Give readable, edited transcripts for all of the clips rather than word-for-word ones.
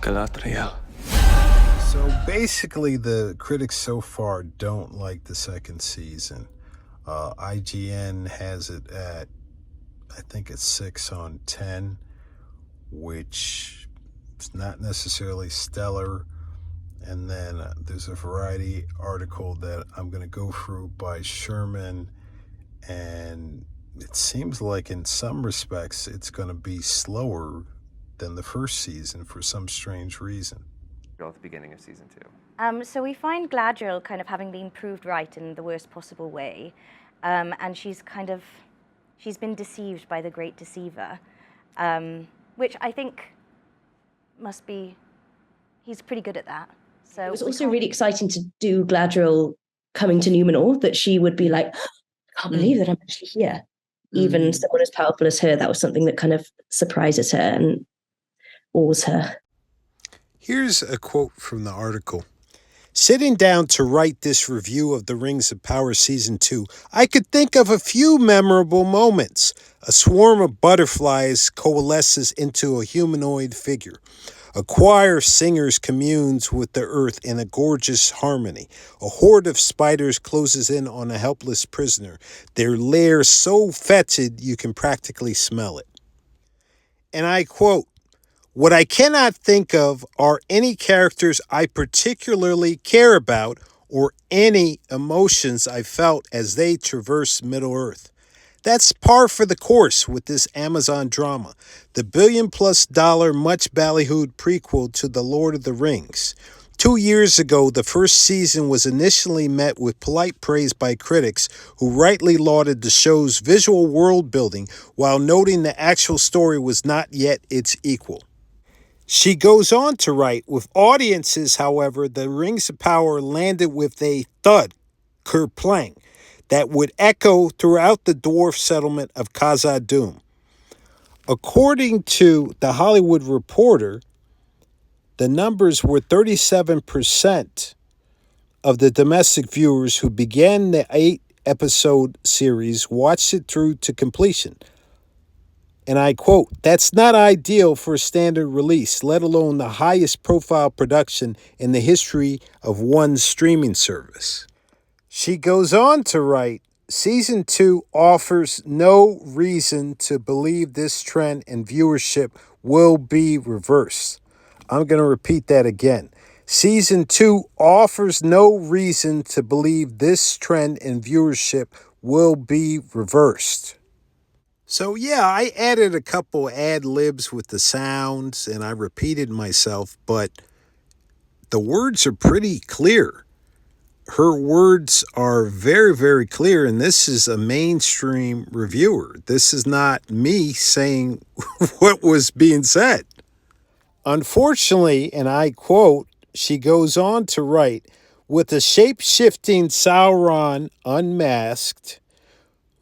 Galadriel. So basically, the critics so far don't like the second season. IGN has it at, I think it's 6 on 10, which is not necessarily stellar. And then there's a Variety article that I'm going to go through by Sherman, and it seems like in some respects it's going to be slower than the first season for some strange reason. At the beginning of season 2. So we find Galadriel kind of having been proved right in the worst possible way, and she's been deceived by the great deceiver, which I think must be, he's pretty good at that. So it was also really exciting to do Galadriel coming to Numenor, that she would be like, I can't believe that I'm actually here. Even someone as powerful as her, that was something that kind of surprises her and awes her. Here's a quote from the article. Sitting down to write this review of The Rings of Power Season 2, I could think of a few memorable moments. A swarm of butterflies coalesces into a humanoid figure. A choir of singers communes with the earth in a gorgeous harmony. A horde of spiders closes in on a helpless prisoner, their lair so fetid you can practically smell it. And I quote, "What I cannot think of are any characters I particularly care about or any emotions I felt as they traversed Middle-earth. That's par for the course with this Amazon drama, the billion-plus-dollar much-ballyhooed prequel to The Lord of the Rings. 2 years ago, the first season was initially met with polite praise by critics who rightly lauded the show's visual world-building while noting the actual story was not yet its equal." She goes on to write, with audiences, however, The Rings of Power landed with a thud, kerplang, that would echo throughout the dwarf settlement of Khazad-dûm. According to The Hollywood Reporter, the numbers were 37% of the domestic viewers who began the 8-episode series watched it through to completion. And I quote, "That's not ideal for a standard release, let alone the highest profile production in the history of one streaming service." She goes on to write, "Season 2 offers no reason to believe this trend in viewership will be reversed." I'm going to repeat that again. Season 2 offers no reason to believe this trend in viewership will be reversed. So yeah, I added a couple ad-libs with the sounds and I repeated myself, but the words are pretty clear. Her words are very, very clear, and this is a mainstream reviewer. This is not me saying what was being said. Unfortunately, and I quote, she goes on to write, "With a shape-shifting Sauron unmasked,"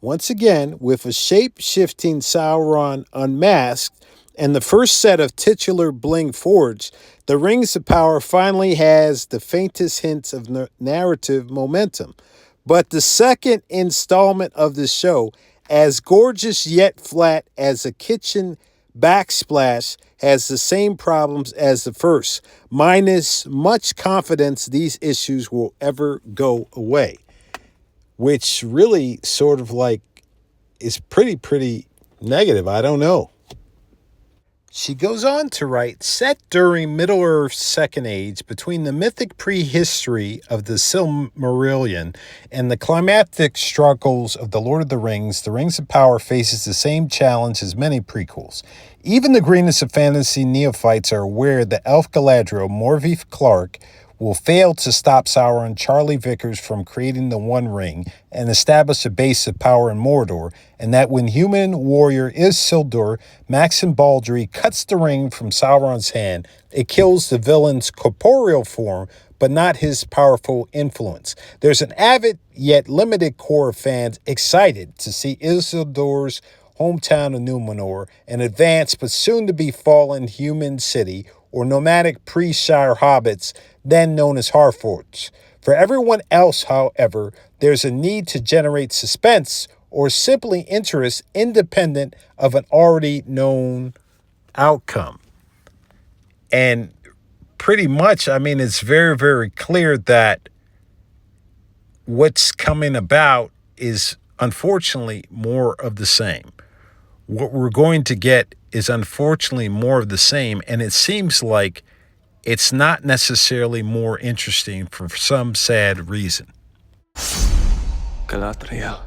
once again, with a shape-shifting Sauron unmasked and the first set of titular bling forged, The Rings of Power finally has the faintest hints of narrative momentum. But the second installment of the show, as gorgeous yet flat as a kitchen backsplash, has the same problems as the first, minus much confidence these issues will ever go away. Which really sort of like is pretty negative. I don't know. She goes on to write, set during Middle-earth's Second Age, between the mythic prehistory of the Silmarillion and the climactic struggles of The Lord of the Rings of Power faces the same challenge as many prequels. Even the greenest of fantasy neophytes are aware that Elf Galadriel, Morvief Clark, will fail to stop Sauron Charlie Vickers from creating the One Ring and establish a base of power in Mordor, and that when human warrior Isildur, Maxim Baldry, cuts the ring from Sauron's hand, it kills the villain's corporeal form, but not his powerful influence. There's an avid yet limited core of fans excited to see Isildur's hometown of Numenor, an advanced but soon-to-be fallen human city, or nomadic pre-Shire hobbits, then known as Harfoots. For everyone else, however, there's a need to generate suspense or simply interest independent of an already known outcome. And pretty much, I mean, it's very, very clear that what's coming about is unfortunately more of the same. What we're going to get is unfortunately more of the same, and it seems like it's not necessarily more interesting for some sad reason. Galadriel.